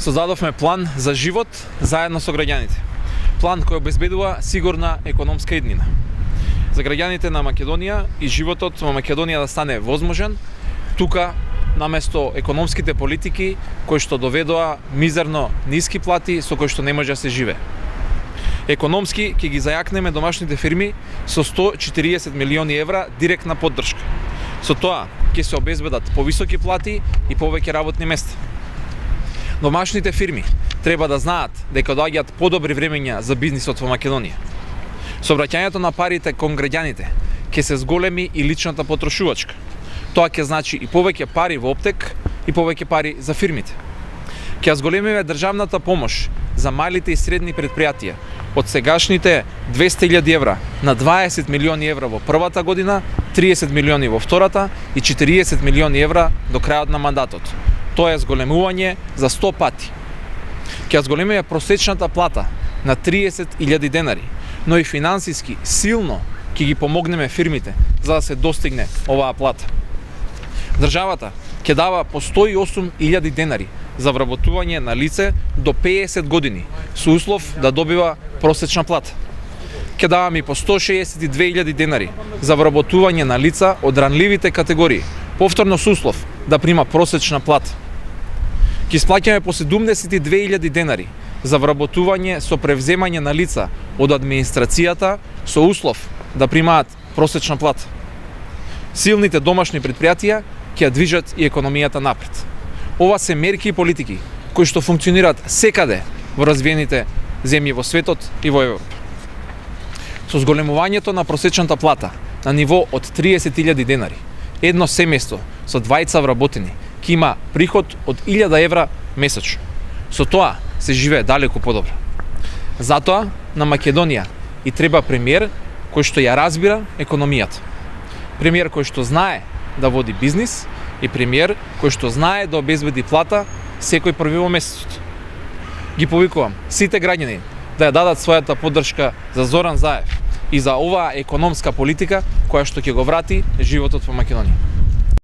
Создадовме план за живот заедно со граѓаните. План кој обезбедува сигурна економска иднина. За граѓаните на Македонија и животот во Македонија да стане возможен, тука наместо економските политики кои што доведоа мизерно ниски плати со кои што не може да се живее. Економски ќе ги зајакнеме домашните фирми со 140 милиони евра директна поддршка. Со тоа ќе се обезбедат повисоки плати и повеќе работни места. Домашните фирми треба да знаат дека доаѓаат подобри времења за бизнисот во Македонија. Со враќањето на парите кон граѓаните ќе се зголеми и личната потрошувачка. Тоа ќе значи и повеќе пари во оптек и повеќе пари за фирмите. Ќе зголемиме државната помош за малите и средни предпријатија од сегашните 200.000 евра на 20 милиони евра во првата година, 30 милиони во втората и 40 милиони евра до крајот на мандатот. Тоа е зголемување за 100 пати. Ќе зголемиме просечната плата на 30.000 денари, но и финансиски силно ќе ги помогнеме фирмите за да се достигне оваа плата. Државата ќе дава по 108.000 денари за вработување на лице до 50 години со услов да добива просечна плата. Ќе даваме и по 162.000 денари за вработување на лица од ранливите категории, повторно со услов да прима просечна плата. Ќе исплаќаме по 72.000 денари за вработување со превземање на лица од администрацијата со услов да примаат просечна плата. Силните домашни предпријатија ќе движат и економијата напред. Ова се мерки и политики кои што функционираат секаде во развиените земји во светот и во Европа. Со зголемувањето на просечната плата на ниво од 30.000 денари, едно семејство со двајца вработени ќе има приход од 1.000 евра месечно. Со тоа се живее далеку подобро. Затоа на Македонија и треба премиер кој што ја разбира економијата. Премиер кој што знае да води бизнис и премиер кој што знае да обезбеди плата секој први во месецот. Ги повикувам сите граѓани да ја дадат својата поддршка за Зоран Заев и за оваа економска политика која што ќе го врати животот во Македонија.